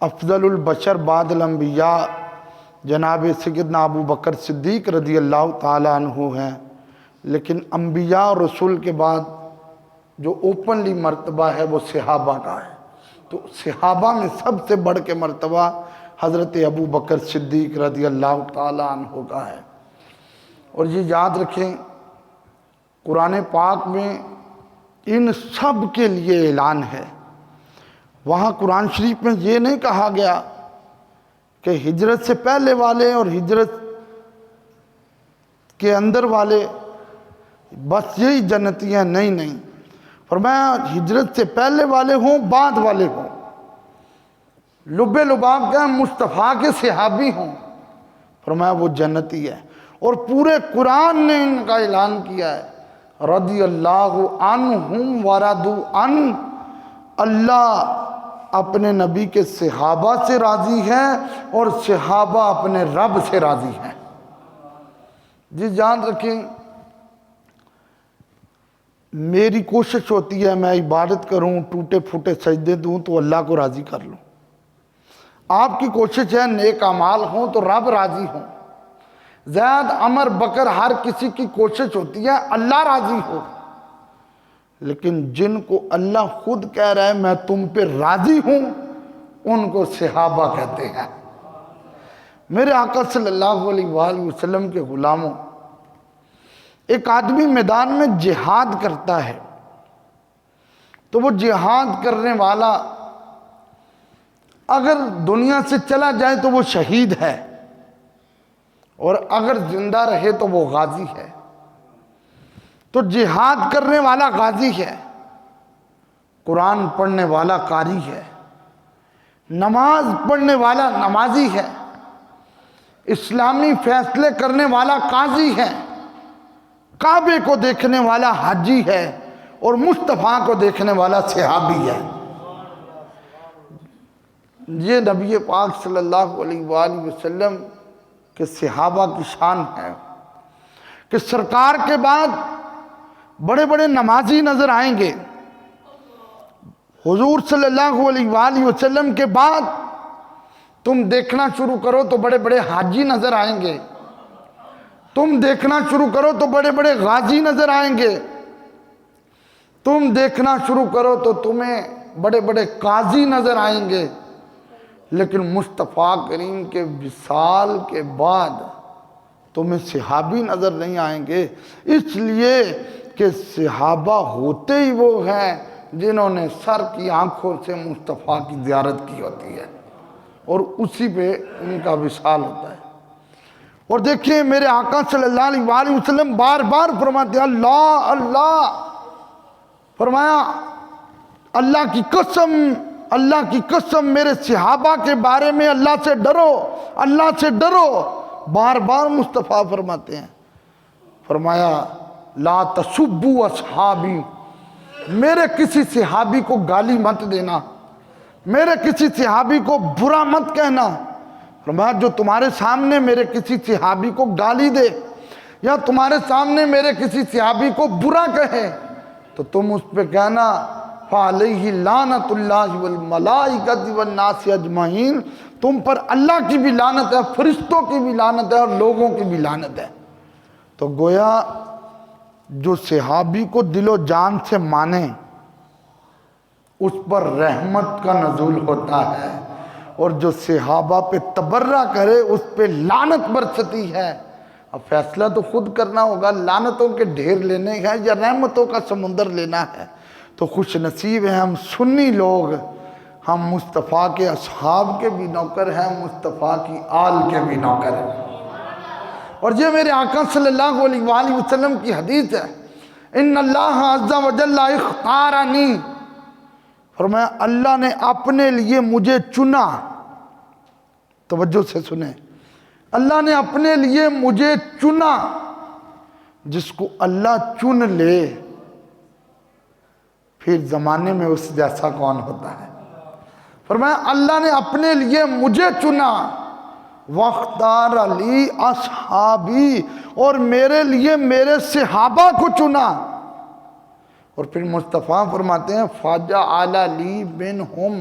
افضل البشر بعد الانبیاء جناب سیدنا ابو بکر صدیق رضی اللہ تعالیٰ عنہ ہیں، لیکن انبیاء اور رسول کے بعد جو اوپنلی مرتبہ ہے وہ صحابہ کا ہے۔ تو صحابہ میں سب سے بڑھ کے مرتبہ حضرت ابو بکر صدیق رضی اللہ تعالیٰ عنہ کا ہے۔ اور یہ یاد رکھیں، قرآن پاک میں ان سب کے لیے اعلان ہے۔ وہاں قرآن شریف میں یہ نہیں کہا گیا کہ ہجرت سے پہلے والے اور ہجرت کے اندر والے بس یہی جنتی ہیں، نہیں، فرمایا ہجرت سے پہلے والے ہوں بعد والے ہوں، لب لباب کا مصطفیٰ کے صحابی ہوں، فرمایا وہ جنتی ہے۔ اور پورے قرآن نے ان کا اعلان کیا ہے، رضی اللہ عنہم ورضوا عنہ، اللہ اپنے نبی کے صحابہ سے راضی ہے اور صحابہ اپنے رب سے راضی ہیں۔ جی جان رکھیں، میری کوشش ہوتی ہے میں عبادت کروں، ٹوٹے پھوٹے سجدے دوں تو اللہ کو راضی کر لوں۔ آپ کی کوشش ہے نیک اعمال ہوں تو رب راضی ہوں۔ زید، عمر، بکر، ہر کسی کی کوشش ہوتی ہے اللہ راضی ہو، لیکن جن کو اللہ خود کہہ رہا ہے میں تم پہ راضی ہوں، ان کو صحابہ کہتے ہیں۔ میرے آقا صلی اللہ علیہ وآلہ وسلم کے غلاموں، ایک آدمی میدان میں جہاد کرتا ہے تو وہ جہاد کرنے والا اگر دنیا سے چلا جائے تو وہ شہید ہے، اور اگر زندہ رہے تو وہ غازی ہے۔ تو جہاد کرنے والا غازی ہے، قرآن پڑھنے والا قاری ہے، نماز پڑھنے والا نمازی ہے، اسلامی فیصلے کرنے والا قاضی ہے، کعبے کو دیکھنے والا حاجی ہے، اور مصطفیٰ کو دیکھنے والا صحابی ہے۔ یہ نبی پاک صلی اللہ علیہ وآلہ وسلم کے صحابہ کی شان ہے کہ سرکار کے بعد بڑے بڑے نمازی نظر آئیں گے، حضور صلی اللہ علیہ وآلہ وسلم کے بعد تم دیکھنا شروع کرو تو بڑے بڑے حاجی نظر آئیں گے، تم دیکھنا شروع کرو تو بڑے بڑے غازی نظر آئیں گے، تم دیکھنا شروع کرو تو تمہیں بڑے بڑے قاضی نظر آئیں گے، لیکن مصطفیٰ کریم کے وصال کے بعد تمہیں صحابی نظر نہیں آئیں گے، اس لیے کہ صحابہ ہوتے ہی وہ ہیں جنہوں نے سر کی آنکھوں سے مصطفیٰ کی زیارت کی ہوتی ہے، اور اسی پہ ان کا وصال ہوتا ہے۔ اور دیکھیں میرے آقا صلی اللہ علیہ وآلہ وسلم بار بار فرماتے ہیں اللہ اللہ، فرمایا اللہ کی قسم میرے صحابہ کے بارے میں اللہ سے ڈرو، اللہ سے ڈرو، بار بار مصطفیٰ فرماتے ہیں۔ فرمایا لا تسبوا اصحابی، میرے کسی صحابی کو گالی مت دینا، میرے کسی صحابی کو برا مت کہنا۔ فرمایا جو تمہارے سامنے میرے کسی صحابی کو گالی دے یا تمہارے سامنے میرے کسی صحابی کو برا کہے تو تم اس پہ کہنا فَعَلَيْهِ لَعْنَةُ اللَّهِ وَالْمَلَائِكَةِ وَالنَّاسِ اجمعین، تم پر اللہ کی بھی لعنت ہے، فرشتوں کی بھی لعنت ہے، اور لوگوں کی بھی لعنت ہے۔ تو گویا جو صحابی کو دل و جان سے مانے اس پر رحمت کا نزول ہوتا ہے، اور جو صحابہ پہ تبرہ کرے اس پہ لعنت برستی ہے۔ اب فیصلہ تو خود کرنا ہوگا، لعنتوں کے ڈھیر لینے ہیں یا رحمتوں کا سمندر لینا ہے۔ تو خوش نصیب ہیں ہم سنی لوگ، ہم مصطفیٰ کے اصحاب کے بھی نوکر ہیں، مصطفیٰ کی آل کے بھی نوکر ہیں۔ اور یہ میرے آقا صلی اللہ علیہ وآلہ وسلم کی حدیث ہے، ان اللہ عز و جل اختارنی، فرمایا اللہ نے اپنے لیے مجھے چنا۔ توجہ سے سنیں، اللہ نے اپنے لیے مجھے چنا۔ جس کو اللہ چن لے پھر زمانے میں اس جیسا کون ہوتا ہے؟ فرمایا اللہ نے اپنے لیے مجھے چنا، وَاخْتَارَ لِي اصحابی، اور میرے لیے میرے صحابہ کو چنا۔ اور پھر مصطفیٰ فرماتے ہیں فَجَعَلَ لِي مِنْهُمْ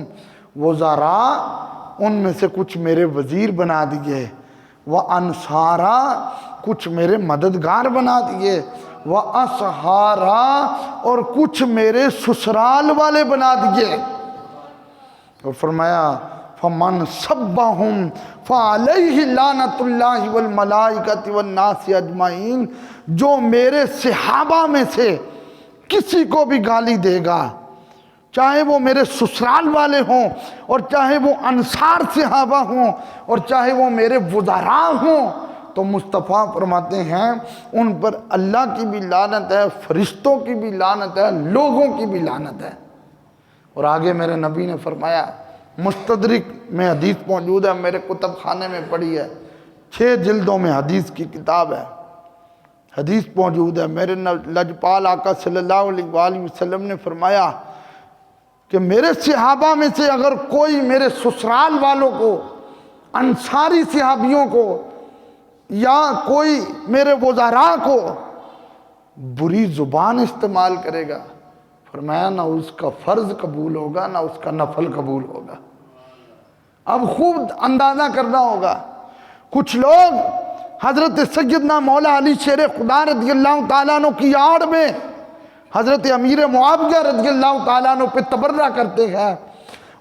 وُزَرَاءَ ان میں سے کچھ میرے وزیر بنا دیے، وَأَنصَارًا کچھ میرے مددگار بنا دیے، وَأَصْحَارًا اور کچھ میرے سسرال والے بنا دیے۔ اور فرمایا فَمَنْ سَبَّهُمْ فَعَلَيْهِ لَعْنَةُ اللَّهِ وَالْمَلَائِكَةِ وَالنَّاسِ اجمعین، جو میرے صحابہ میں سے کسی کو بھی گالی دے گا، چاہے وہ میرے سسرال والے ہوں اور چاہے وہ انصار صحابہ ہوں اور چاہے وہ میرے وزراء ہوں، تو مصطفیٰ فرماتے ہیں ان پر اللہ کی بھی لعنت ہے، فرشتوں کی بھی لعنت ہے، لوگوں کی بھی لعنت ہے۔ اور آگے میرے نبی نے فرمایا، مستدرک میں حدیث موجود ہے، میرے کتب خانے میں پڑھی ہے، 6 جلدوں میں حدیث کی کتاب ہے، حدیث موجود ہے۔ میرے لجپال آقا صلی اللہ علیہ وآلہ وسلم نے فرمایا کہ میرے صحابہ میں سے اگر کوئی میرے سسرال والوں کو، انصاری صحابیوں کو یا کوئی میرے وزراء کو بری زبان استعمال کرے گا، فرمایا نہ اس کا فرض قبول ہوگا نہ اس کا نفل قبول ہوگا۔ اب خوب اندازہ کرنا ہوگا، کچھ لوگ حضرت سیدنا مولا علی شیر خدا رضی اللہ تعالیٰ عنہ کی آڑ میں حضرت امیر معاویہ رضی اللہ تعالیٰ عنہ پہ تبرہ کرتے ہیں،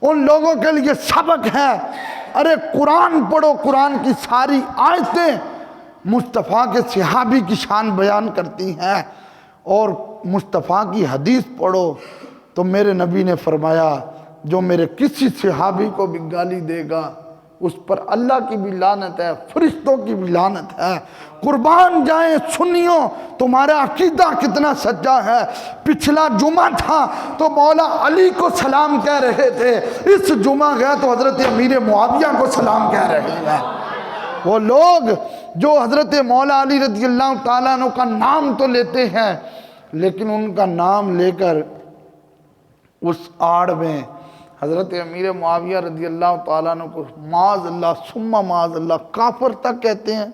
ان لوگوں کے لیے سبق ہے، ارے قرآن پڑھو، قرآن کی ساری آیتیں مصطفیٰ کے صحابی کی شان بیان کرتی ہیں، اور مصطفیٰ کی حدیث پڑھو۔ تو میرے نبی نے فرمایا جو میرے کسی صحابی کو بھی گالی دے گا اس پر اللہ کی بھی لعنت ہے، فرشتوں کی بھی لعنت ہے۔ قربان جائیں سنیوں، تمہارا عقیدہ کتنا سچا ہے۔ پچھلا جمعہ تھا تو مولا علی کو سلام کہہ رہے تھے، اس جمعہ گیا تو حضرت امیر معاویہ کو سلام کہہ رہے ہیں۔ وہ لوگ جو حضرت مولا علی رضی اللہ تعالیٰ عنہ کا نام تو لیتے ہیں لیکن ان کا نام لے کر اس آڑ میں حضرت امیر معاویہ رضی اللہ تعالیٰ عنہ کو معاذ اللہ ثم معاذ اللہ کافر تک کہتے ہیں۔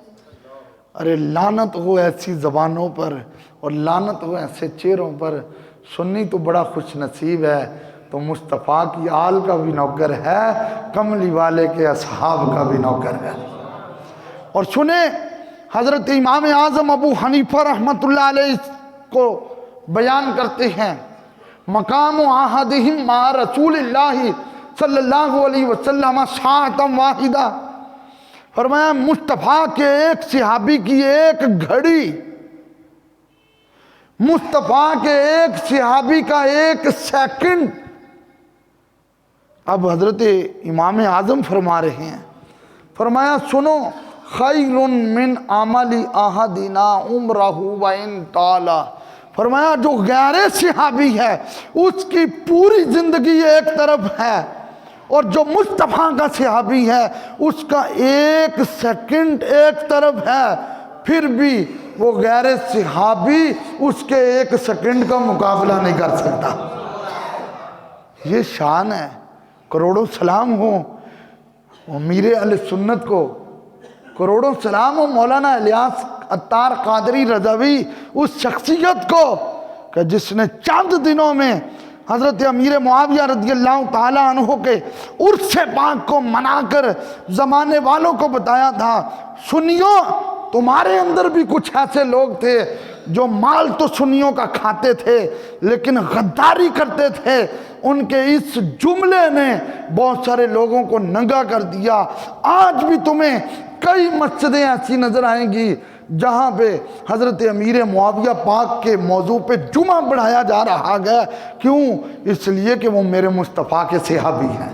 ارے لعنت ہو ایسی زبانوں پر اور لعنت ہو ایسے چہروں پر۔ سنی تو بڑا خوش نصیب ہے تو مصطفیٰ کی آل کا بھی نوکر ہے، کملی والے کے اصحاب کا بھی نوکر ہے۔ اور سنیں حضرت امام اعظم ابو حنیفہ رحمۃ اللہ علیہ کو بیان کرتے ہیں، مقام عہدہم مع رسول اللہ صلی اللہ علیہ وسلم ساعتم واحدہ، فرمایا مصطفیٰ کے ایک صحابی کی ایک گھڑی، مصطفیٰ کے ایک صحابی کا ایک سیکنڈ۔ اب حضرت امام اعظم فرما رہے ہیں، فرمایا سنو، خیر من عمل احدنا عمرہ وان طالا، فرمایا جو غیر صحابی ہے اس کی پوری زندگی ایک طرف ہے اور جو مصطفیٰ کا صحابی ہے اس کا ایک سیکنڈ ایک طرف ہے، پھر بھی وہ غیر صحابی اس کے ایک سیکنڈ کا مقابلہ نہیں کر سکتا۔ یہ شان ہے۔ کروڑوں سلام ہو امیر اہل سنت کو، کروڑوں سلام ہو مولانا الیاس عطار قادری رضوی، اس شخصیت کو کہ جس نے چند دنوں میں حضرت امیر معاویہ رضی اللہ تعالیٰ عنہ کے عرس پاک کو منا کر زمانے والوں کو بتایا تھا، سنیوں تمہارے اندر بھی کچھ ایسے لوگ تھے جو مال تو سنیوں کا کھاتے تھے لیکن غداری کرتے تھے، ان کے اس جملے نے بہت سارے لوگوں کو ننگا کر دیا۔ آج بھی تمہیں کئی مسجدیں ایسی نظر آئیں گی جہاں پہ حضرت امیر معاویہ پاک کے موضوع پہ جمعہ پڑھایا جا رہا ہے، کیوں؟ اس لیے کہ وہ میرے مصطفیٰ کے صحابی ہیں۔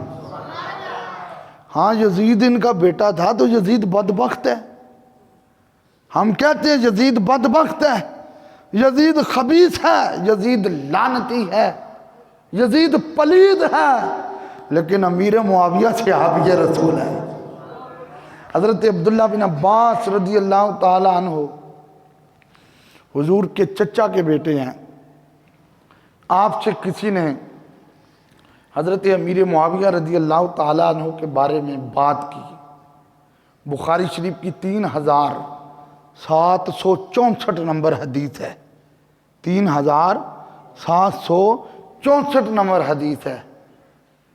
ہاں یزید ان کا بیٹا تھا تو یزید بدبخت ہے، ہم کہتے ہیں یزید بدبخت ہے، یزید خبیث ہے، یزید لعنتی ہے، یزید پلید ہے، لیکن امیر معاویہ صحابی رسول ہے۔ حضرت عبداللہ بن عباس رضی اللہ تعالیٰ عنہ حضور کے چچا کے بیٹے ہیں، آپ سے کسی نے حضرت امیر معاویہ رضی اللہ تعالیٰ عنہ کے بارے میں بات کی، بخاری شریف کی 3764 نمبر حدیث ہے، 3764 نمبر حدیث ہے۔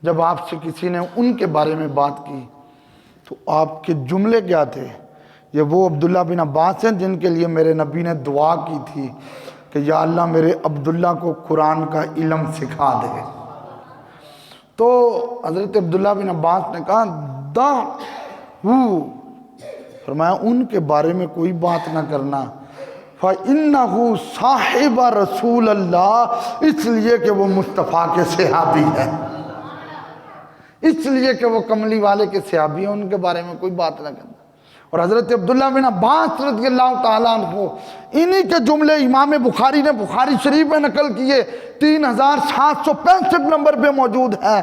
جب آپ سے کسی نے ان کے بارے میں بات کی تو آپ کے جملے کیا تھے؟ یہ وہ عبداللہ بن عباس ہیں جن کے لیے میرے نبی نے دعا کی تھی کہ یا اللہ میرے عبداللہ کو قرآن کا علم سکھا دے۔ تو حضرت عبداللہ بن عباس نے کہا فرمایا ان کے بارے میں کوئی بات نہ کرنا، فَإِنَّهُ صَاحِبَ رسول اللہ، اس لیے کہ وہ مصطفیٰ کے صحابی ہے، اس لیے کہ وہ کملی والے کے صحابی ہیں، ان کے بارے میں کوئی بات نہ کرنا۔ اور حضرت عبداللہ بن عباس رضی اللہ تعالیٰ عنہ انہی کے جملے امام بخاری نے بخاری شریف میں نقل کیے، 3765 نمبر پہ موجود ہے۔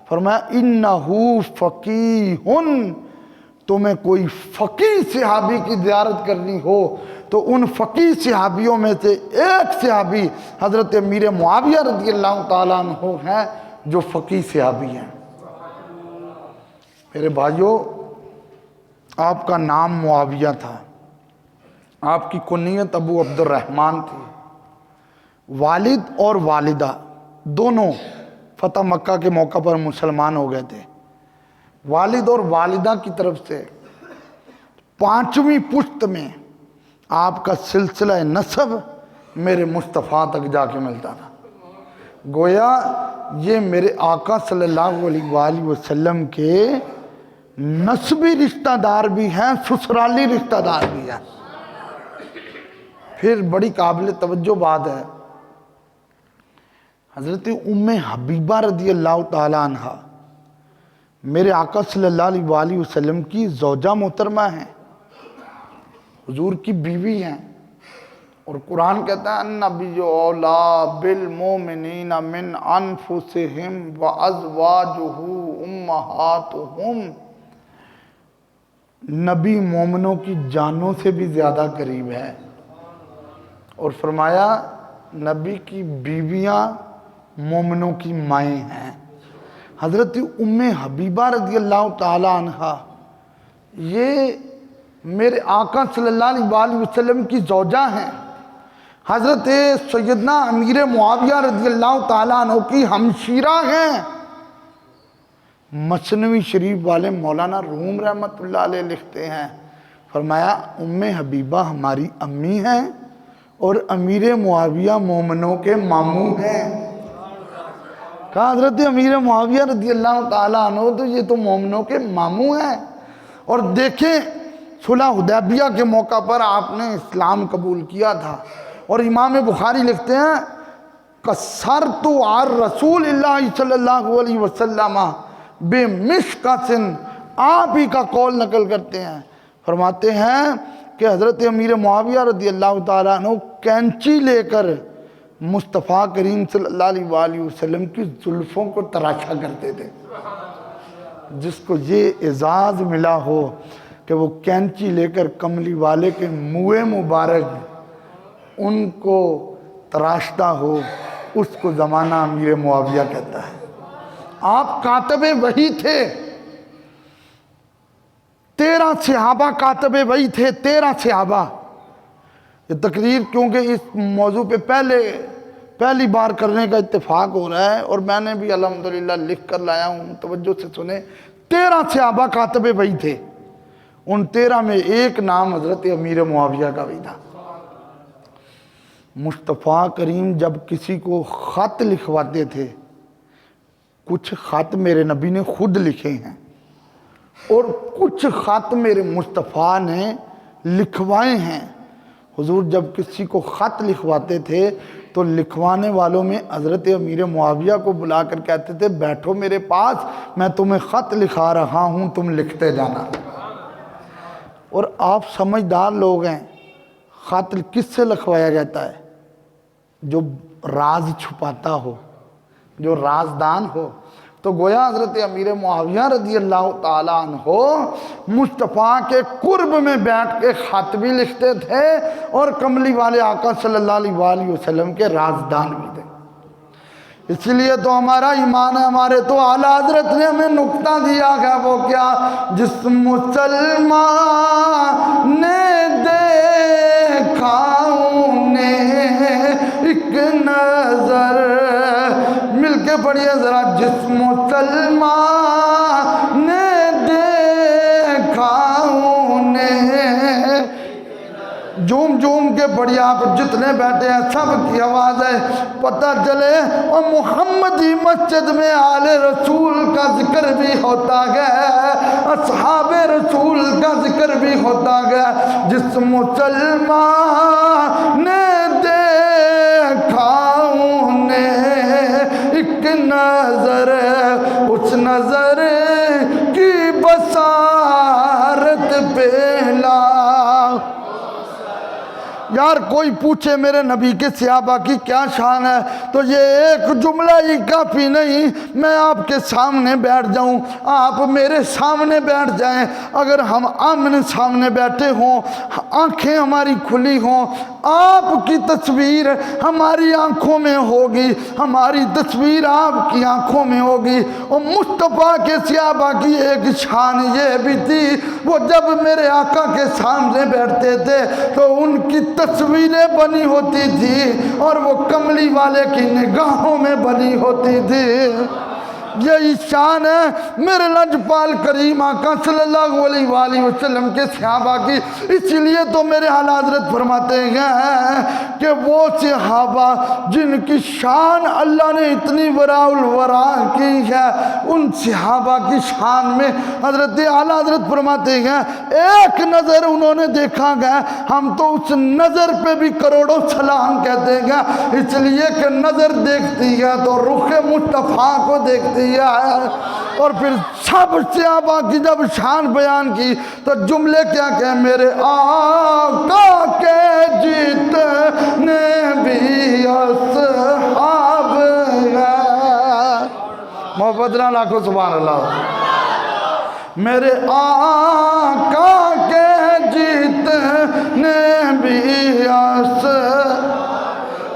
فرمایا انہو فقیہن، تمہیں کوئی فقیہ صحابی کی زیارت کرنی ہو تو ان فقیہ صحابیوں میں سے ایک صحابی حضرت امیر معاویہ رضی اللہ تعالیٰ عنہ ہیں جو فقیہ صحابی ہیں۔ میرے بھائیوں، آپ کا نام معاویہ تھا، آپ کی کنیت ابو عبد الرحمن تھی، والد اور والدہ دونوں فتح مکہ کے موقع پر مسلمان ہو گئے تھے۔ والد اور والدہ کی طرف سے 5ویں پشت میں آپ کا سلسلہ نسب میرے مصطفیٰ تک جا کے ملتا تھا۔ گویا یہ میرے آقا صلی اللہ علیہ وآلہ وسلم کے نسبی رشتہ دار بھی ہیں، سسرالی رشتہ دار بھی ہیں۔ پھر بڑی قابل توجہ بات ہے، حضرت ام حبیبہ رضی اللہ تعالیٰ عنہ میرے آقا صلی اللہ علیہ وآلہ وسلم کی زوجہ محترمہ ہیں، حضور کی بیوی ہیں، اور قرآن کہتا ہے النبی اولیٰ بالمؤمنین من انفسہم وازواجہ امہاتہم، نبی مومنوں کی جانوں سے بھی زیادہ قریب ہے، اور فرمایا نبی کی بیویاں مومنوں کی مائیں ہیں۔ حضرت ام حبیبہ رضی اللہ تعالی عنہ یہ میرے آقا صلی اللہ علیہ وآلہ وسلم کی زوجہ ہیں، حضرت سیدنا امیر معاویہ رضی اللہ تعالیٰ عنہ کی ہمشیرہ ہیں۔ مثنوی شریف والے مولانا روم رحمت اللہ علیہ لکھتے ہیں، فرمایا ام حبیبہ ہماری امی ہیں اور امیر معاویہ مومنوں کے ماموں ہیں۔ کہا حضرت امیر معاویہ رضی اللہ تعالیٰ عنہ تو یہ تو مومنوں کے ماموں ہیں۔ اور دیکھیں صلح حدیبیہ کے موقع پر آپ نے اسلام قبول کیا تھا، اور امام بخاری لکھتے ہیں قصرت عن رسول اللہ صلی اللہ علیہ وسلم بے مشکسن، آپ ہی کا قول نقل کرتے ہیں، فرماتے ہیں کہ حضرت امیر معاویہ رضی اللہ تعالیٰ عنہ کینچی لے کر مصطفیٰ کریم صلی اللہ علیہ وآلہ وسلم کی زلفوں کو تراشا کرتے تھے۔ جس کو یہ اعزاز ملا ہو کہ وہ کینچی لے کر کملی والے کے منہ مبارک ان کو تراشتا ہو، اس کو زمانہ امیر معاویہ کہتا ہے۔ آپ کاتب وحی تھے، 13 صحابہ کاتب وحی تھے، 13 صحابہ۔ یہ تقریر کیونکہ اس موضوع پہ پہلی بار کرنے کا اتفاق ہو رہا ہے، اور میں نے بھی الحمدللہ لکھ کر لایا ہوں، توجہ سے سنیں۔ 13 صحابہ کاتب وحی تھے، ان 13 میں ایک نام حضرت امیر معاویہ کا بھی تھا۔ مصطفیٰ کریم جب کسی کو خط لکھواتے تھے، کچھ خط میرے نبی نے خود لکھے ہیں اور کچھ خط میرے مصطفیٰ نے لکھوائے ہیں۔ حضور جب کسی کو خط لکھواتے تھے تو لکھوانے والوں میں حضرت امیر معاویہ کو بلا کر کہتے تھے بیٹھو میرے پاس، میں تمہیں خط لکھا رہا ہوں، تم لکھتے جانا۔ اور آپ سمجھدار لوگ ہیں، خط کس سے لکھوایا جاتا ہے؟ جو راز چھپاتا ہو، جو رازدان ہو۔ تو گویا حضرت امیر معاویہ رضی اللہ تعالیٰ عنہ مصطفیٰ کے قرب میں بیٹھ کے خط بھی لکھتے تھے اور کملی والے آقا صلی اللہ علیہ وآلہ وسلم کے رازدان بھی تھے۔ اس لیے تو ہمارا ایمان ہے، ہمارے تو اعلیٰ حضرت نے ہمیں نکتہ دیا ہے، وہ کیا؟ جس مسلمان نے دیکھا انہیں ایک نظر، مل کے پڑھیے ذرا، جس مسلمان نے دیکھا انہیں، جھوم جھوم کے پڑھیے آپ جتنے بیٹھے ہیں سب کی آواز ہے، پتہ چلے اور محمدی مسجد میں آل رسول کا ذکر بھی ہوتا گیا، اصحاب رسول کا ذکر بھی ہوتا گیا۔ جس مسلمان نے دیکھا انہیں، ایک نظر اس نظر کی بصارت پہلا۔ یار کوئی پوچھے میرے نبی کے صحابہ کی کیا شان ہے تو یہ ایک جملہ ہی کافی نہیں، میں آپ کے سامنے بیٹھ جاؤں، آپ میرے سامنے بیٹھ جائیں، اگر ہم آمنے سامنے بیٹھے ہوں، آنکھیں ہماری کھلی ہوں، آپ کی تصویر ہماری آنکھوں میں ہوگی، ہماری تصویر آپ کی آنکھوں میں ہوگی۔ اور مصطفیٰ کے صحابہ کی ایک شان یہ بھی تھی، وہ جب میرے آقا کے سامنے بیٹھتے تھے تو ان کی تصویریں بنی ہوتی تھی اور وہ کملی والے کی نگاہوں میں بنی ہوتی تھی۔ یہی شان ہے میرے لجپال کریم آقا صلی اللہ علیہ وآلہ وسلم کے صحابہ کی۔ اس لیے تو میرے اعلیٰ حضرت فرماتے ہیں کہ وہ صحابہ جن کی شان اللہ نے اتنی وراء الورا کی ہے، ان صحابہ کی شان میں حضرت اعلیٰ حضرت فرماتے ہیں ایک نظر انہوں نے دیکھا گیا، ہم تو اس نظر پہ بھی کروڑوں سلام کہتے ہیں، اس لیے کہ نظر دیکھتی ہے تو رخ مصطفیٰ کو دیکھتی ہے۔ اور پھر سب صحابہ کی جب شان بیان کی تو جملے کیا کہ میرے آقا کے جتنے بھی اصحاب ہیں، محبت نہ لاکھو سبحان اللہ، میرے آقا کے جتنے بھی اصحاب،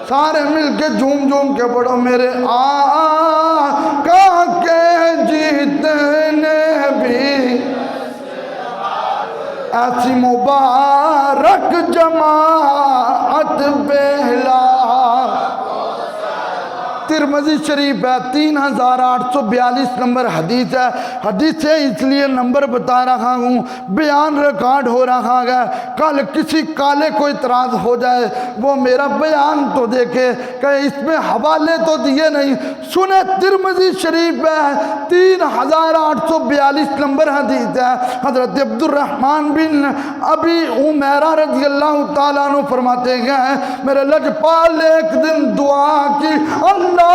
سارے مل کے جھوم جھوم کے پڑھو، میرے آقا کے جتنے بھی ایسی مبارک جماعت پہلا۔ ترمذی شریف ہے 3842 نمبر حدیث ہے، حدیث ہے اس لیے نمبر بتا رہا ہوں، بیان ریکارڈ ہو رہا ہے، کل کسی کالے کو اعتراض ہو جائے وہ میرا بیان تو دیکھے کہ اس میں حوالے تو دیے نہیں، سنے ترمذی شریف ہے 3842 نمبر حدیث ہے، حضرت عبد الرحمن بن ابی عمیرہ رضی اللہ تعالیٰ عنہ فرماتے ہیں میرے لجپال نے ایک دن دعا کی، اللہم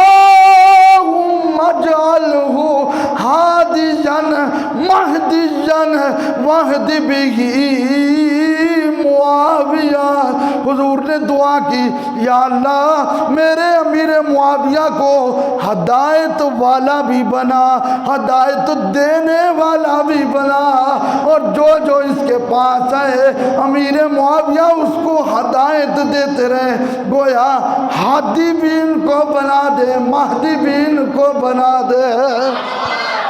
اجعلہ ہادیا مہدیا واہد بہ معاویہ، حضور نے دعا کی یا اللہ میرے امیر معاویہ کو ہدایت والا بھی بنا، ہدایت دینے والا بھی بنا، اور جو جو اس کے پاس آئے امیر معاویہ اس کو ہدایت دیتے رہے، گویا ہادی بھی ان کو بنا دے، مہدی بھی ان کو بنا دے۔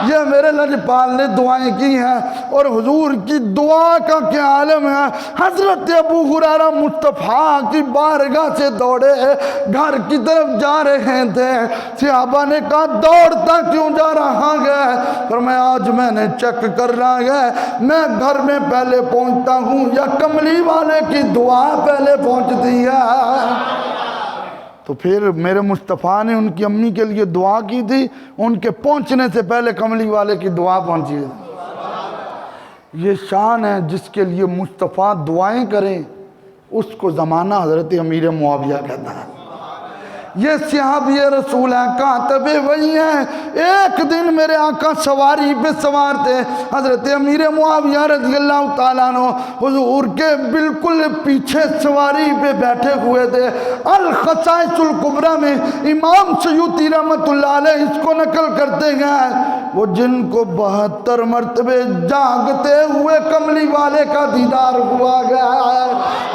یہ میرے لجپال نے دعائیں کی ہیں، اور حضور کی دعا کا کیا عالم ہے۔ حضرت ابو ہریرہ مصطفیٰ کی بارگاہ سے دوڑے گھر کی طرف جا رہے تھے، صحابہ نے کہا دوڑتا کیوں جا رہا ہے؟ فرمایا آج میں نے چیک کر رہا ہے میں گھر میں پہلے پہنچتا ہوں یا کملی والے کی دعا پہلے پہنچتی ہے؟ تو پھر میرے مصطفیٰ نے ان کی امی کے لیے دعا کی تھی، ان کے پہنچنے سے پہلے کملی والے کی دعا پہنچی ہے۔ یہ شان ہے جس کے لیے مصطفیٰ دعائیں کریں اس کو زمانہ حضرت امیر معاویہ کہتا ہے۔ یہ صحابی رسول ہیں، کاتب وحی ہیں۔ ایک دن میرے آقا سواری پہ سوار تھے، حضرت امیر معاویہ رضی اللہ تعالیٰ عنہ حضور کے بالکل پیچھے سواری پہ بیٹھے ہوئے تھے۔ الخصائص الکبریٰ میں امام سیوطی رحمۃ اللہ علیہ اس کو نقل کرتے ہیں، وہ جن کو 72 مرتبے جاگتے ہوئے کملی والے کا دیدار ہوا گیا ہے،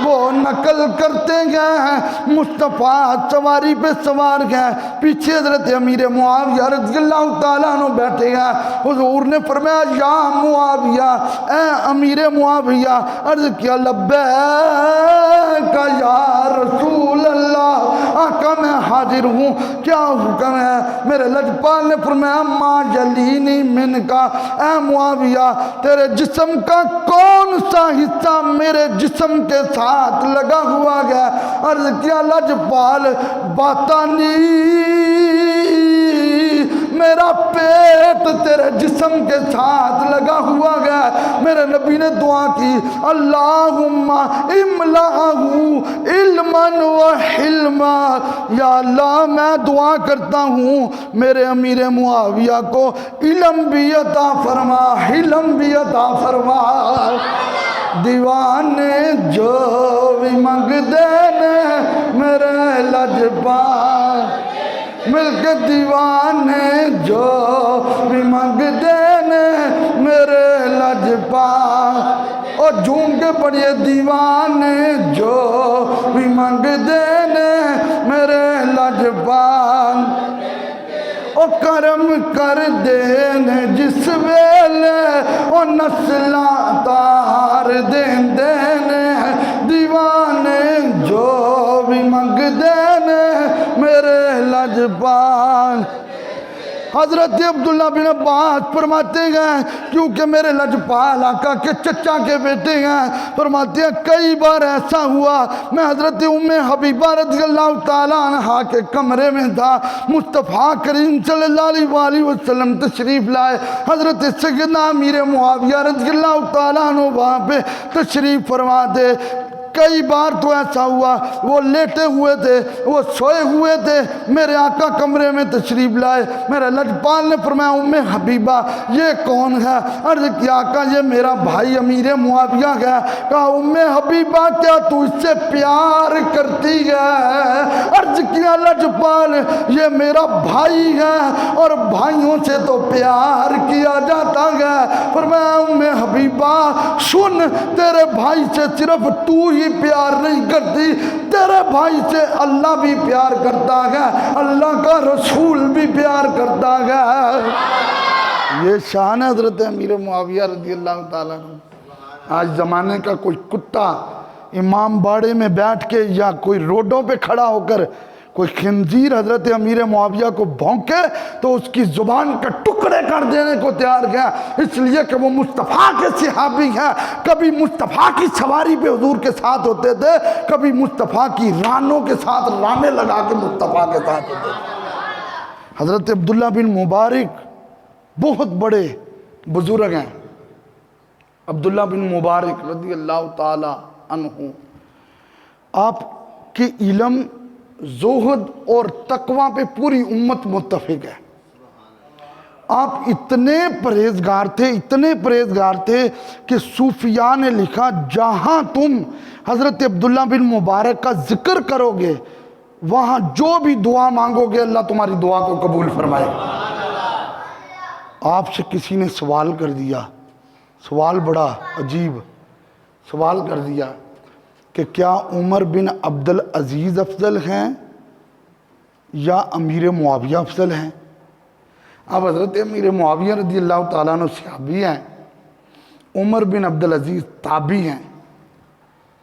وہ نقل کرتے گئے ہیں مصطفیٰ سواری پہ سوار گئے، پیچھے حضرت امیر معاویہ رضی اللہ تعالیٰ عنہ بیٹھے ہیں۔ حضور نے فرمایا یا معاویہ، اے امیر معاویہ، عرض کیا لبیک یا رسول اللہ، آقا آقا میں حاضر ہوں، کیا حکم ہے؟ میرے لجپال نے فرمایا ما یلینی من کا، اے معاویہ تیرے جسم کا کون سا حصہ میرے جسم کے ساتھ لگا ہوا گیا؟ عرض کیا لجپال باتانی، میرا پیٹ تیرے جسم کے ساتھ لگا ہوا گیا۔ میرے نبی نے دعا کی اللہم املأہ علما و حلما، یا اللہ میں دعا کرتا ہوں میرے امیر معاویہ کو علم بھی عطا فرما، حلم بھی عطا فرما۔ دیوانے جو بھی منگ دینے میرے لجپال، مل کے دیوانے جو بھی منگ دینے میرے لجپال، اور جھوم کے پڑھیے دیوانے جو بھی منگ دینے میرے لجپال، او کرم کر دینے جس ویلے او نسلاں تار دین دینے، دیوانے جو بھی منگ دینے میرے لجپال۔ حضرت عبداللہ بن عباس فرماتے ہیں کیونکہ میرے لجپال آقا کے چچا کے بیٹے ہیں، فرماتے ہیں کئی بار ایسا ہوا میں حضرت ام حبیبہ رضی اللہ تعالیٰ عنہ کے کمرے میں تھا، مصطفیٰ کریم صلی اللہ علیہ وآلہ وسلم تشریف لائے، حضرت سیدنا امیر معاویہ رضی اللہ تعالیٰ عنہ وہاں پہ تشریف فرما دے۔ کئی بار تو ایسا ہوا وہ لیٹے ہوئے تھے، وہ سوئے ہوئے تھے، میرے آقا کمرے میں تشریف لائے، میرے لجپال نے فرمایا ام حبیبہ یہ کون ہے؟ عرض کیا آقا یہ میرا بھائی امیر معاویہ ہے۔ کہا ام حبیبہ کیا تو اس سے پیار کرتی ہے؟ عرض کیا لجپال یہ میرا بھائی ہے اور بھائیوں سے تو پیار کیا جاتا ہے۔ فرمایا ام حبیبہ سن، تیرے بھائی سے صرف تو ہی پیار نہیں کرتی، تیرے بھائی سے اللہ بھی پیار کرتا ہے، اللہ کا رسول بھی پیار کرتا ہے۔ یہ شان ہے حضرت امیر معاویہ رضی اللہ تعالیٰ عنہ۔ آج زمانے کا کوئی کتا امام باڑے میں بیٹھ کے یا کوئی روڈوں پہ کھڑا ہو کر کوئی خنزیر حضرت امیر معاویہ کو بھونکے تو اس کی زبان کا ٹکڑے کر دینے کو تیار گیا، اس لیے کہ وہ مصطفیٰ کے صحابی ہیں۔ کبھی مصطفیٰ کی سواری پہ حضور کے ساتھ ہوتے تھے، کبھی مصطفیٰ کی رانوں کے ساتھ رانے لگا کے مصطفیٰ کے ساتھ ہوتے تھے۔ حضرت عبداللہ بن مبارک بہت بڑے بزرگ ہیں، عبداللہ بن مبارک رضی اللہ تعالی عنہ، آپ کے علم، زہد اور تقوی پہ پوری امت متفق ہے۔ آپ اتنے پرہیزگار تھے، اتنے پرہیزگار تھے کہ صوفیاء نے لکھا جہاں تم حضرت عبداللہ بن مبارک کا ذکر کرو گے وہاں جو بھی دعا مانگو گے اللہ تمہاری دعا کو قبول فرمائے۔ آپ سے کسی نے سوال کر دیا، سوال بڑا عجیب سوال کر دیا کہ کیا عمر بن عبدالعزیز افضل ہیں یا امیر معاویہ افضل ہیں؟ اب حضرت امیر معاویہ رضی اللہ تعالیٰ عنہ صحابی ہیں، عمر بن عبدالعزیز تابعی ہیں،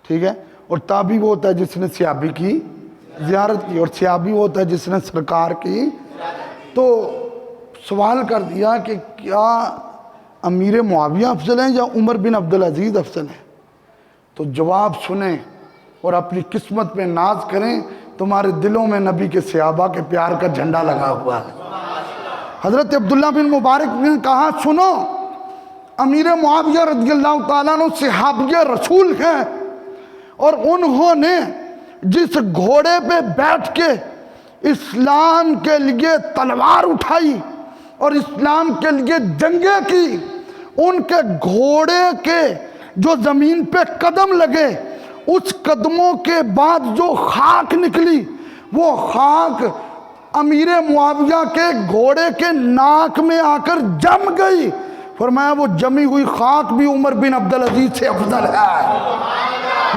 ٹھیک ہے، اور تابعی وہ ہوتا ہے جس نے صحابی کی زیارت کی، اور صحابی وہ ہوتا ہے جس نے سرکار کی۔ تو سوال کر دیا کہ کیا امیر معاویہ افضل ہیں یا عمر بن عبدالعزیز افضل ہیں؟ تو جواب سنیں اور اپنی قسمت پہ ناز کریں، تمہارے دلوں میں نبی کے صحابہ کے پیار کا جھنڈا لگا ہوا ہے۔ حضرت عبداللہ بن مبارک نے کہا سنو، امیر معاویہ رضی اللہ تعالیٰ عنہ صحابی رسول ہیں، اور انہوں نے جس گھوڑے پہ بیٹھ کے اسلام کے لیے تلوار اٹھائی اور اسلام کے لیے جنگیں کی، ان کے گھوڑے کے جو زمین پہ قدم لگے، اس قدموں کے بعد جو خاک نکلی وہ خاک امیر معاویہ کے گھوڑے کے ناک میں آ کر جم گئی۔ فرمایا وہ جمی ہوئی خاک بھی عمر بن عبدالعزیز سے افضل ہے،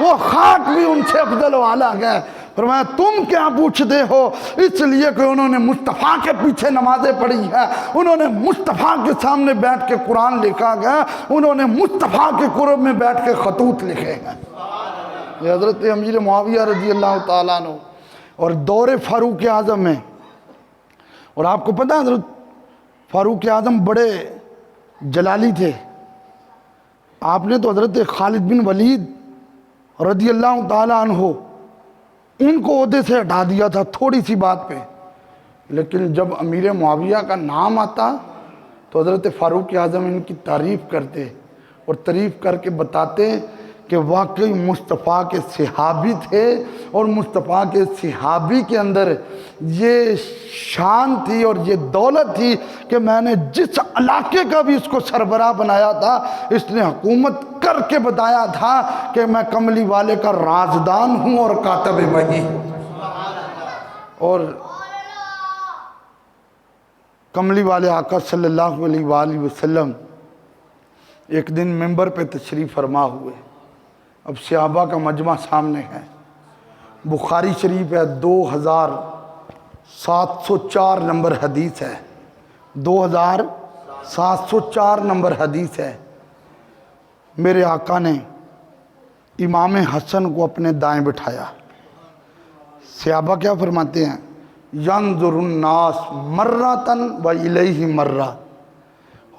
وہ خاک بھی ان سے افضل و اعلیٰ ہے۔ فرمایا تم کیا پوچھتے ہو؟ اس لیے کہ انہوں نے مصطفیٰ کے پیچھے نمازیں پڑھی ہیں، انہوں نے مصطفیٰ کے سامنے بیٹھ کے قرآن لکھا گیا، انہوں نے مصطفیٰ کے قرب میں بیٹھ کے خطوط لکھے ہیں۔ یہ حضرت امیر معاویہ رضی اللہ تعالیٰ عنہ اور دور فاروق اعظم میں، اور آپ کو پتہ ہے حضرت فاروق اعظم بڑے جلالی تھے. آپ نے تو حضرت خالد بن ولید رضی اللہ تعالیٰ عنہ ان کو عہدے سے ہٹا دیا تھا تھوڑی سی بات پہ، لیکن جب امیر معاویہ کا نام آتا تو حضرت فاروق اعظم ان کی تعریف کرتے اور تعریف کر کے بتاتے کہ واقعی مصطفیٰ کے صحابی تھے، اور مصطفیٰ کے صحابی کے اندر یہ شان تھی اور یہ دولت تھی کہ میں نے جس علاقے کا بھی اس کو سربراہ بنایا تھا، اس نے حکومت کر کے بتایا تھا کہ میں کملی والے کا رازدان ہوں اور کاتب وحی. اور کملی والے آقا صلی اللہ علیہ وآلہ وسلم ایک دن ممبر پہ تشریف فرما ہوئے. اب صحابہ کا مجمع سامنے ہے. بخاری شریف ہے 2704 نمبر حدیث ہے، 2704 نمبر حدیث ہے. میرے آقا نے امام حسن کو اپنے دائیں بٹھایا. صحابہ کیا فرماتے ہیں؟ ینظر الناس مرتن و الیہ مرہ.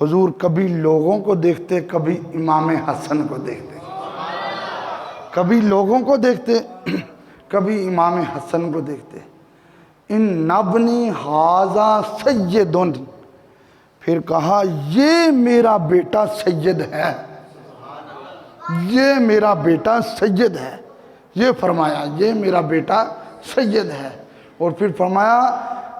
حضور کبھی لوگوں کو دیکھتے، کبھی امام حسن کو دیکھتے، کبھی لوگوں کو دیکھتے، کبھی امام حسن کو دیکھتے. ان نبنی ھذا سیدن، پھر کہا یہ میرا بیٹا سید ہے، یہ میرا بیٹا سید ہے. یہ فرمایا یہ میرا بیٹا سید ہے. اور پھر فرمایا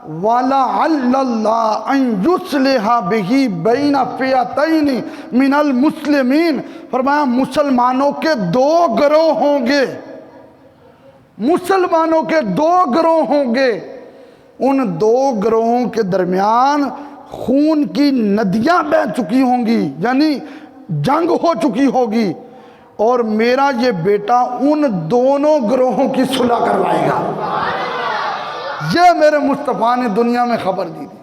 وَلَعَلَّ اللَّهَ أَن يُصْلِحَ بِهِ بَيْنَ فِئَتَيْنِ مِنَ الْمُسْلِمِينَ. فرمایا مسلمانوں کے دو گروہ ہوں گے، مسلمانوں کے دو گروہ ہوں گے، ان دو گروہوں کے درمیان خون کی ندیاں بہہ چکی ہوں گی، یعنی جنگ ہو چکی ہوگی، اور میرا یہ بیٹا ان دونوں گروہوں کی صلح کروائے گا. یہ میرے مصطفیٰ نے دنیا میں خبر دی تھی.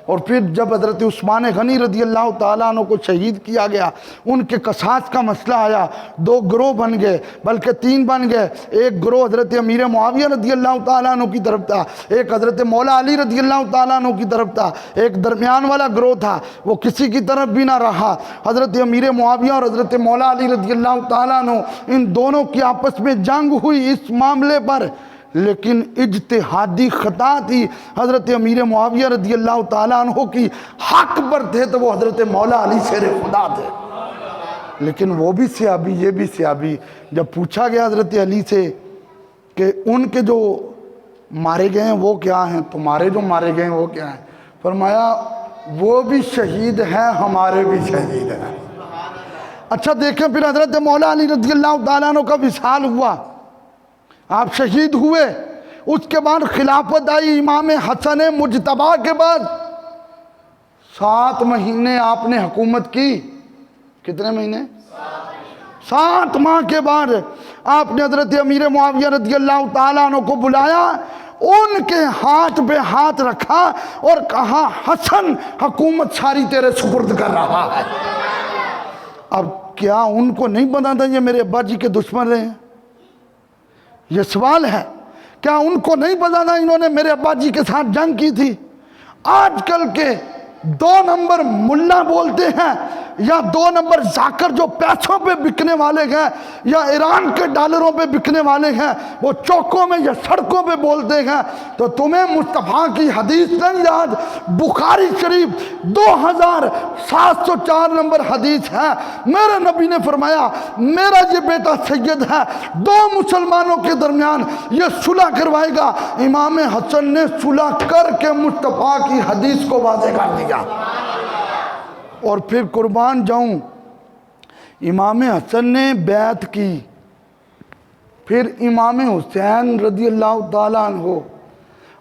اور پھر جب حضرت عثمان غنی رضی اللہ تعالیٰ عنہ کو شہید کیا گیا، ان کے قصاص کا مسئلہ آیا، دو گروہ بن گئے، بلکہ تین بن گئے. ایک گروہ حضرت امیر معاویہ رضی اللہ تعالیٰ عنہ کی طرف تھا، ایک حضرت مولا علی رضی اللہ تعالیٰ عنہ کی طرف تھا، ایک درمیان والا گروہ تھا، وہ کسی کی طرف بھی نہ رہا. حضرت امیر معاویہ اور حضرت مولا علی رضی اللہ تعالیٰ عنہ ان دونوں کی آپس میں جنگ ہوئی اس معاملے پر، لیکن اجتہادی خطا تھی. حضرت امیر معاویہ رضی اللہ تعالیٰ عنہ کی حق پر تھے تو وہ حضرت مولا علی شیر خدا تھے، لیکن وہ بھی صحابی یہ بھی صحابی. جب پوچھا گیا حضرت علی سے کہ ان کے جو مارے گئے ہیں وہ کیا ہیں، تمہارے جو مارے گئے ہیں وہ کیا ہیں، فرمایا وہ بھی شہید ہیں، ہمارے بھی شہید ہیں. اچھا دیکھیں پھر حضرت مولا علی رضی اللہ تعالیٰ عنہ کا وصال ہوا، آپ شہید ہوئے. اس کے بعد خلافت آئی امام حسن مجتبیٰ کے بعد. 7 مہینے آپ نے حکومت کی. کتنے مہینے؟ 7 ماہ کے بعد آپ نے حضرت امیر معاویہ رضی اللہ تعالیٰ عنہ کو بلایا، ان کے ہاتھ پہ ہاتھ رکھا اور کہا حسن حکومت ساری تیرے سپرد کر رہا ہے. اب کیا ان کو نہیں پتا تھا یہ میرے ابا جی کے دشمن رہے ہیں؟ یہ سوال ہے. کیا ان کو نہیں پتا تھا انہوں نے میرے ابا جی کے ساتھ جنگ کی تھی؟ آج کل کے 2 نمبر ملا بولتے ہیں یا 2 نمبر ذاکر جو پیسوں پہ بکنے والے ہیں یا ایران کے ڈالروں پہ بکنے والے ہیں، وہ چوکوں میں یا سڑکوں پہ بولتے ہیں. تو تمہیں مصطفیٰ کی حدیث نہیں یاد؟ بخاری شریف 2704 نمبر حدیث ہے. میرے نبی نے فرمایا میرا یہ بیٹا سید ہے، 2 مسلمانوں کے درمیان یہ صلح کروائے گا. امام حسن نے صلح کر کے مصطفیٰ کی حدیث کو واضح کر دیا. اور پھر قربان جاؤں امام حسن نے بیعت کی. پھر امام حسین رضی اللہ تعالیٰ عنہ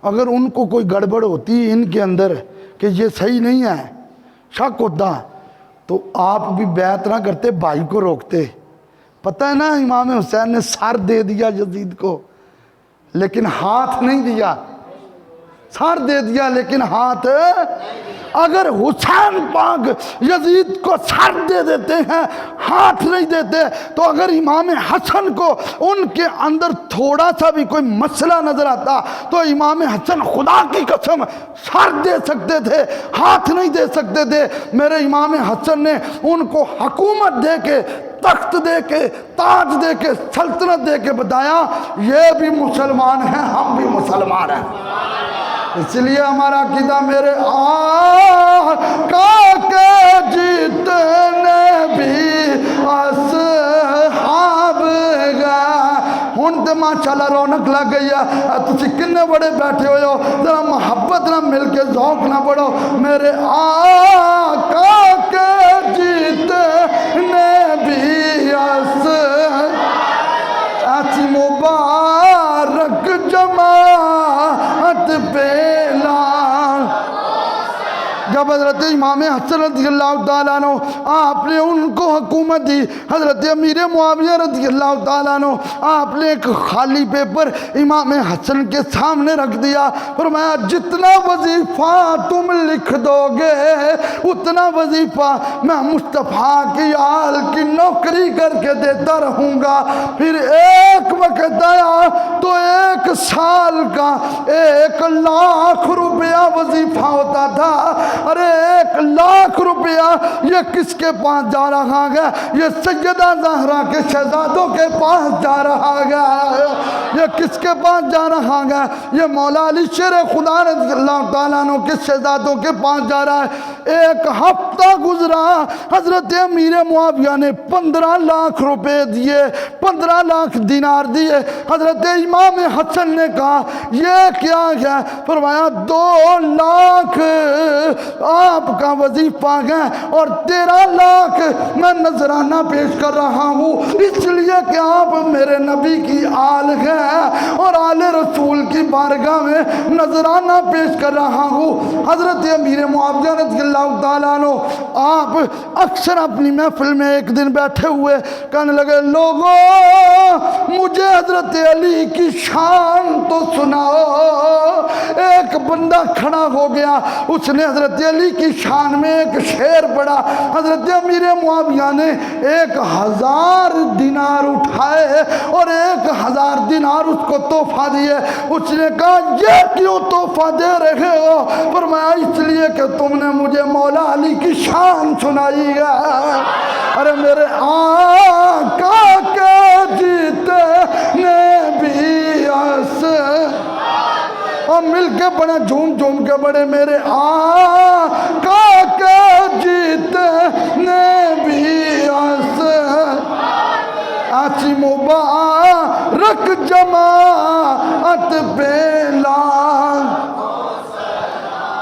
اگر ان کو کوئی گڑبڑ ہوتی ان کے اندر کہ یہ صحیح نہیں ہے، شک ہوتا، تو آپ بھی بیعت نہ کرتے، بھائی کو روکتے. پتہ ہے نا امام حسین نے سر دے دیا یزید کو، لیکن ہاتھ نہیں دیا. سر دے دیا لیکن ہاتھ. اگر حسین پاک یزید کو سر دے دیتے ہیں ہاتھ نہیں دیتے, تو اگر امام حسن کو ان کے اندر تھوڑا سا بھی کوئی مسئلہ نظر آتا تو امام حسن خدا کی قسم سر دے سکتے تھے, ہاتھ نہیں دے سکتے تھے. میرے امام حسن نے ان کو حکومت دے کے, تخت دے کے, تاج دے کے, سلطنت دے کے بتایا یہ بھی مسلمان ہیں, ہم بھی مسلمان ہیں. اس لیے ہمارا عقیدہ میرے آقا کے جتنے بھی اصحاب گئے. ہن تے ماشاءاللہ رونق لگ گئی ہے. تسی کنے بڑے بیٹھے ہوئے ہو, ذرا محبت نہ مل کے ذوق نہ بڑھو. میرے آقا کے جتنے بھی ایسی مبارک جماعت پیلا. جب حضرت امام حسن رضی اللہ تعالیٰ عنہ آپ نے ان کو حکومت دی, حضرت امیر معاویہ رضی اللہ تعالیٰ عنہ آپ نے ایک خالی پیپر امام حسن کے سامنے رکھ دیا. فرمایا جتنا وظیفہ تم لکھ دو گے اتنا وظیفہ میں مصطفیٰ کی آل کی نوکری کر کے دیتا رہوں گا. پھر ایک وقت آیا تو 1 سال کا 1 لاکھ روپیہ وظیفہ ہوتا تھا. ارے 1 لاکھ روپیہ یہ کس کے پاس جا رہا گیا؟ یہ سیدہ زہرا کے شہزادوں کے پاس جا رہا گیا. یہ کس کے پاس جا رہا گیا؟ یہ مولا علی شیر خدا رضی اللہ تعالیٰ عنہ کے شہزادوں کے پاس جا رہا ہے. 1 ہفتہ گزرا, حضرت امیر معاویہ نے 15 لاکھ روپے دیے, 15 لاکھ دینار دیے. حضرت امام حسن نے کہا یہ کیا ہے؟ فرمایا 2 لاکھ آپ کا وظیفہ ہے اور 13 لاکھ میں نذرانہ پیش کر رہا ہوں, اس لیے کہ آپ میرے نبی کی آل ہیں اور آل رسول کی بارگاہ میں نذرانہ پیش کر رہا ہوں. حضرت امیر معاویہ رضی اللہ تعالیٰ عنہ آپ اکثر اپنی محفل میں ایک دن بیٹھے ہوئے کہنے لگے لوگوں مجھے حضرت علی کی شان تو سناؤ. ایک بندہ کھڑا ہو گیا, اس نے حضرت علی کی شان میں ایک شعر پڑھا. حضرت امیر معاویہ نے 1000 دینار اٹھائے اور 1000 دینار اس کو تحفہ دیے. اس نے کہا یہ کیوں تحفہ دے رہے ہو؟ فرمایا اس لیے کہ تم نے مجھے مولا علی کی شان سنائی ہے. ارے میرے آقا کے جتنے بھی اور مل کے بڑے جھوم جھوم کے بڑے میرے آقا کے جتنے بھی ایسی مبارک جماعت پیلا.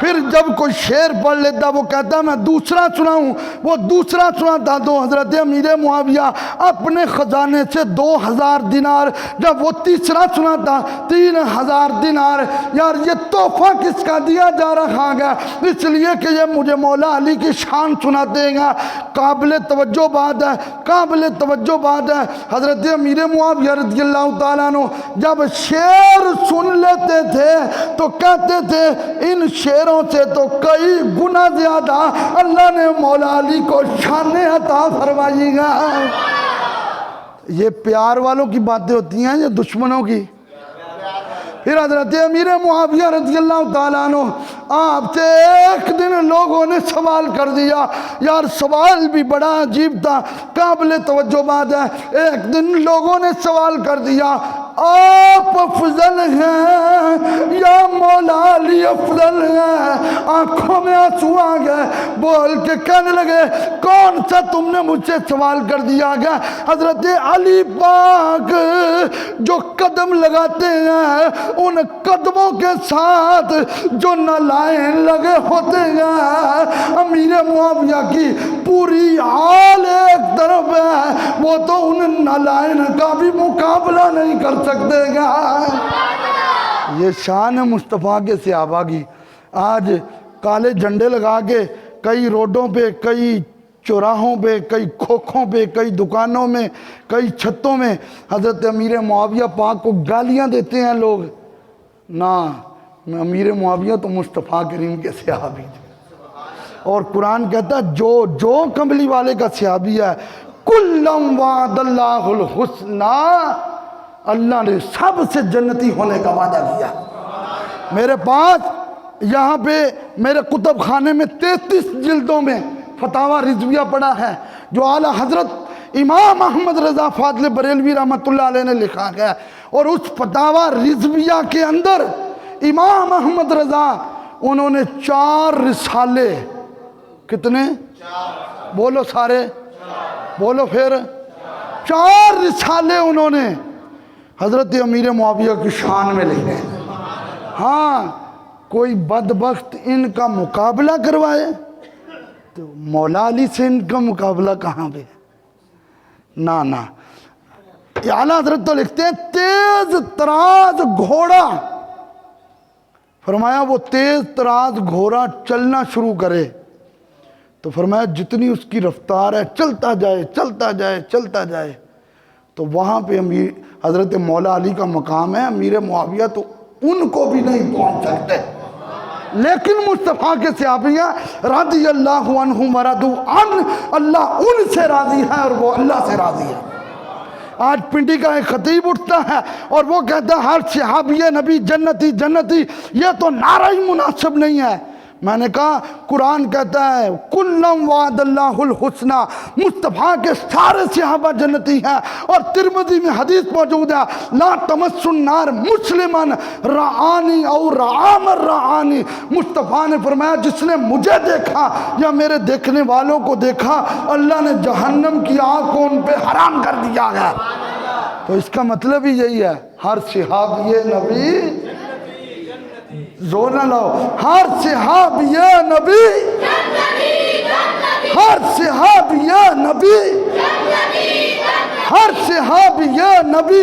پھر جب کوئی شعر پڑھ لیتا وہ کہتا میں دوسرا سناؤں, وہ دوسرا سناتا تو حضرت امیر معاویہ اپنے خزانے سے 2000 دینار, جب وہ تیسرا سناتا 3000 دینار. یار یہ تحفہ کس کا دیا جا رہا ہے؟ اس لیے کہ یہ مجھے مولا علی کی شان سناتے ہیں. قابل توجہ بات ہے, قابل توجہ بات ہے. حضرت امیر معاویہ رضی اللہ تعالیٰ عنہ جب شعر سن لیتے تھے تو کہتے تھے ان شعروں سے تو کئی گنا زیادہ اللہ نے مولا علی کو شان عطا فرمائی گا. یہ پیار والوں کی باتیں ہوتی ہیں یا دشمنوں کی؟ پھر حضرت امیر معاویہ رضی اللہ تعالیٰ عنہ آپ سے ایک دن لوگوں نے سوال کر دیا. یار سوال بھی بڑا عجیب تھا, قابل توجہ بات ہے. ایک دن لوگوں نے سوال کر دیا آپ افضل ہیں یا مولا علی افضل ہیں؟ آنکھوں میں آنسو آ گئے, بول کے کہنے لگے کون سا تم نے مجھ سے سوال کر دیا گیا؟ حضرت علی پاک جو قدم لگاتے ہیں ان قدموں کے ساتھ جو نالائن لگے ہوتے ہیں. امیر معاویہ کی پوری آل ایک طرف ہے, وہ تو ان نالائن کا بھی مقابلہ نہیں کر سکتے گا. یہ شان ہے مصطفیٰ کے صحابہ کی. آج کالے جھنڈے لگا کے کئی روڈوں پہ, کئی چوراہوں پہ, کئی کھوکھوں پہ, کئی دکانوں میں, کئی چھتوں میں حضرت امیر معاویہ پاک کو گالیاں دیتے ہیں لوگ. نہ, امیر معاویہ تو مصطفیٰ کریم کے صحابی تھے، اور قرآن کہتا ہے جو کمبلی والے کا صحابی ہے کلم وعد اللہ الحسنہ، اللہ نے سب سے جنتی ہونے کا وعدہ کیا۔ میرے پاس یہاں پہ میرے کتب خانے میں 33 جلدوں میں فتاوی رضویہ پڑا ہے جو اعلیٰ حضرت امام احمد رضا فاضل بریلوی رحمۃ اللہ علیہ نے لکھا گیا، اور اس فتاوی رضویہ کے اندر امام احمد رضا انہوں نے 4 رسالے، کتنے؟ بولو سارے، بولو پھر، 4 رسالے انہوں نے حضرت امیر معاویہ کی شان میں لکھے۔ ہاں کوئی بدبخت ان کا مقابلہ کروائے تو مولا علی سے ان کا مقابلہ کہاں پہ؟ نہ اعلیٰ حضرت تو لکھتے ہیں تیز تراز گھوڑا، فرمایا وہ تیز تراز گھوڑا چلنا شروع کرے تو فرمایا جتنی اس کی رفتار ہے چلتا جائے چلتا جائے چلتا جائے، تو وہاں پہ امیر حضرت مولا علی کا مقام ہے، امیر معاویہ تو ان کو بھی نہیں پہنچ سکتے، لیکن مصطفیٰ کے صحابیہ رضی اللہ عنہم ورضوا عنہ، اللہ ان سے راضی ہے اور وہ اللہ سے راضی ہے۔ آج پنڈی کا ایک خطیب اٹھتا ہے اور وہ کہتا ہے ہر صحابی نبی جنتی جنتی، یہ تو نعرہ ہی مناسب نہیں ہے۔ میں نے کہا قرآن کہتا ہے کلم وعد اللہ الحسنہ، مصطفیٰ کے سارے صحابہ جنتی ہیں، اور ترمذی میں حدیث موجود ہے لا تمس النار مسلما رعانی او رعامر رعانی، مصطفیٰ نے فرمایا جس نے مجھے دیکھا یا میرے دیکھنے والوں کو دیکھا اللہ نے جہنم کی آگ کو ان پہ حرام کر دیا ہے۔ تو اس کا مطلب ہی یہی ہے ہر صحابی نبی، زور نہ لاؤ، ہر صحابی نبی، ہر صحابی نبی، ہر صحابی نبی۔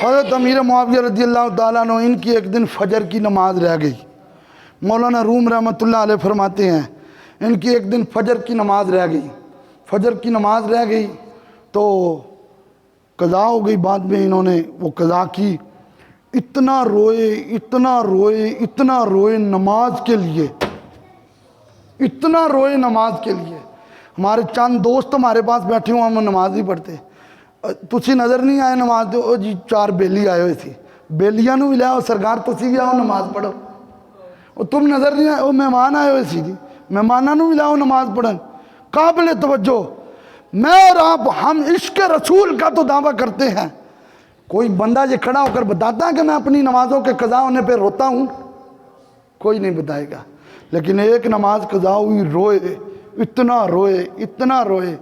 حضرت امیر معاویہ رضی اللہ تعالیٰ عنہ ان کی ایک دن فجر کی نماز رہ گئی، مولانا روم رحمۃ اللہ علیہ فرماتے ہیں ان کی ایک دن فجر کی نماز رہ گئی، فجر کی نماز رہ گئی تو قضا ہو گئی، بعد میں انہوں نے وہ قضا کی، اتنا روئے اتنا روئے اتنا روئے نماز کے لیے، اتنا روئے نماز کے لیے۔ ہمارے چند دوست ہمارے پاس بیٹھے ہوں، ہم نماز نہیں پڑھتے، تسی نظر نہیں آئے نماز دے، او جی 4 بیلی آئے ہوئے تھی، بیلیاں نو بھی لے آؤ سرکار تسی بھی آؤ نماز پڑھو، اور تم نظر نہیں آئے، او مہمان آئے ہوئے سی جی، مہمانوں نو بھی لاؤ نماز پڑھن۔ قابل توجہ، میں اور آپ ہم عشق رسول کا تو دعویٰ کرتے ہیں، کوئی بندہ یہ کھڑا ہو کر بتاتا ہے کہ میں اپنی نمازوں کے قضا ہونے پہ روتا ہوں؟ کوئی نہیں بتائے گا، لیکن ایک نماز قضا ہوئی، روئے اتنا روئے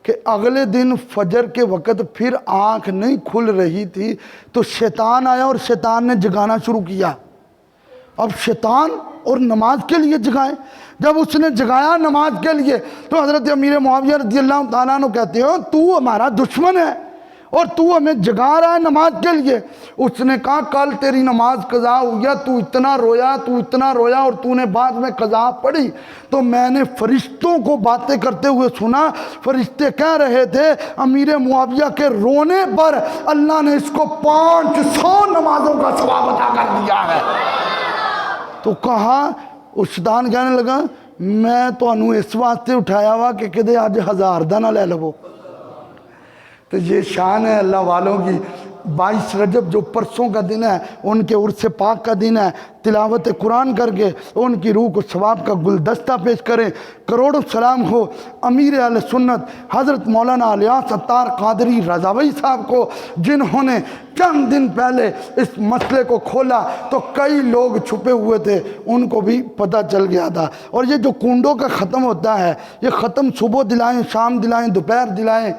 کہ اگلے دن فجر کے وقت پھر آنکھ نہیں کھل رہی تھی تو شیطان آیا اور شیطان نے جگانا شروع کیا۔ اب شیطان اور نماز کے لیے جگائے، جب اس نے جگایا نماز کے لیے تو حضرت امیر معاویہ رضی اللہ تعالیٰ عنہ کہتے ہو تو ہمارا دشمن ہے اور تو ہمیں جگا رہا ہے نماز کے لیے۔ اس نے کہا کل تیری نماز قضا ہوئی، تو اتنا رویا اور تو نے بعد میں قضا پڑھی تو میں نے فرشتوں کو باتیں کرتے ہوئے سنا، فرشتے کہہ رہے تھے امیر معاویہ کے رونے پر اللہ نے اس کو 500 نمازوں کا ثواب عطا کر دیا ہے۔ تو کہا اس شیطان کہنے لگا میں تو انہوں اس واسطے اٹھایا ہوا کہ کدے آج 1000 دا نہ لے لو۔ تو یہ شان ہے اللہ والوں کی۔ 22 رجب جو پرسوں کا دن ہے ان کے عرس پاک کا دن ہے، تلاوت قرآن کر کے ان کی روح کو ثواب کا گلدستہ پیش کریں۔ کروڑوں سلام ہو امیر اہل سنت حضرت مولانا الیاس ستار قادری رضاوی صاحب کو، جنہوں نے چند دن پہلے اس مسئلے کو کھولا تو کئی لوگ چھپے ہوئے تھے ان کو بھی پتہ چل گیا تھا۔ اور یہ جو کنڈوں کا ختم ہوتا ہے یہ ختم صبح دلائیں، شام دلائیں، دوپہر دلائیں،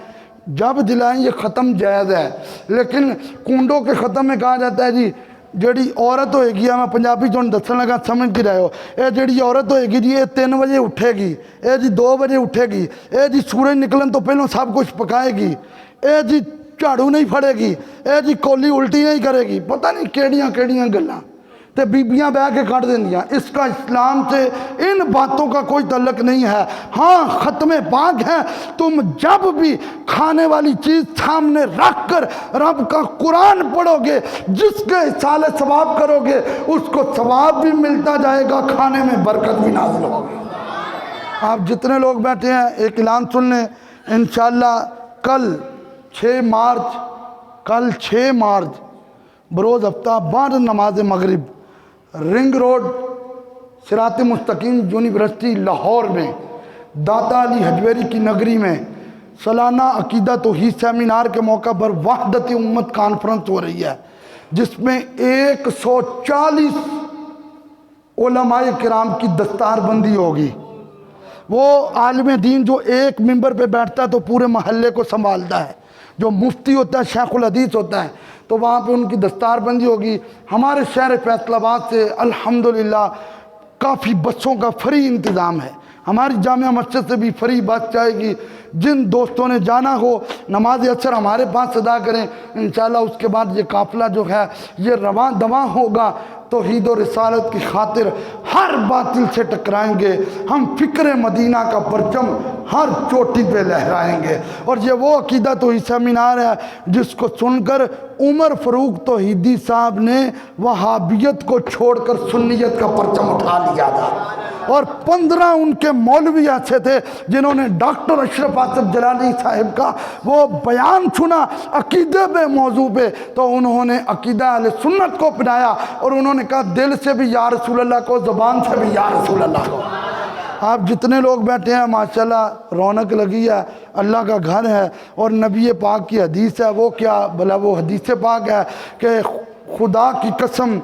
جب دلائیں یہ ختم جائز ہے، لیکن کنڈوں کے ختم میں کہا جاتا ہے جی جڑی عورت ہوئے گی، میں پنجابی چون دسن لگا سمجھ کے رہے ہو، اے جڑی عورت ہوئے گی جی یہ 3 بجے اٹھے گی، اے جی 2 بجے اٹھے گی، اے جی سورج نکلن تو پہلوں سب کچھ پکائے گی، اے جی جھاڑو نہیں پھڑے گی، اے جی کولی الٹی نہیں کرے گی، پتہ نہیں کیڑیاں گلاں تے بیبیاں بہ کے کٹ دیا. اس کا اسلام سے ان باتوں کا کوئی تعلق نہیں ہے. ہاں ختم پاک ہے. تم جب بھی کھانے والی چیز سامنے رکھ کر رب کا قرآن پڑھو گے، جس کے اصالہ ثواب کرو گے اس کو ثواب بھی ملتا جائے گا، کھانے میں برکت بھی نازل ہوگی. آپ جتنے لوگ بیٹھے ہیں ایک اعلان سن لیں. انشاءاللہ کل 6 مارچ بروز ہفتہ بعد نماز مغرب رنگ روڈ صراط مستقیم یونیورسٹی لاہور میں داتا علی حجویری کی نگری میں سالانہ عقیدہ توحید سیمینار کے موقع پر وحدت امت کانفرنس ہو رہی ہے، جس میں 140 علماء کرام کی دستار بندی ہوگی. وہ عالم دین جو ایک ممبر پہ بیٹھتا ہے تو پورے محلے کو سنبھالتا ہے، جو مفتی ہوتا ہے شیخ الحدیث ہوتا ہے، تو وہاں پہ ان کی دستار بندی ہوگی. ہمارے شہر فیصل آباد سے الحمدللہ کافی بسوں کا فری انتظام ہے. ہماری جامعہ مسجد سے بھی فری بس جائے گی. جن دوستوں نے جانا ہو نماز اثر ہمارے پاس ادا کریں. انشاءاللہ اس کے بعد یہ قافلہ جو ہے یہ رواں دواں ہوگا. توحید و رسالت کی خاطر ہر باطل سے ٹکرائیں گے. ہم فکر مدینہ کا پرچم ہر چوٹی پہ لہرائیں گے. اور یہ وہ عقیدہ توحید سیمینار ہے جس کو سن کر عمر فاروق توحیدی صاحب نے وہابیت کو چھوڑ کر سنیت کا پرچم اٹھا لیا تھا. اور 15 ان کے مولوی ایسے تھے جنہوں نے ڈاکٹر اشرف آصف جلالی صاحب کا وہ بیان سنا عقیدے پہ موضوع پہ، تو انہوں نے عقیدہ اہل سنت کو اپنایا اور انہوں نے کہا دل سے بھی یا رسول اللہ کو، زبان سے بھی یا رسول اللہ کو. آپ جتنے لوگ بیٹھے ہیں ماشاءاللہ رونق لگی ہے. اللہ کا گھر ہے اور نبی پاک کی حدیث ہے. وہ کیا بھلا وہ حدیث پاک ہے کہ خدا کی قسم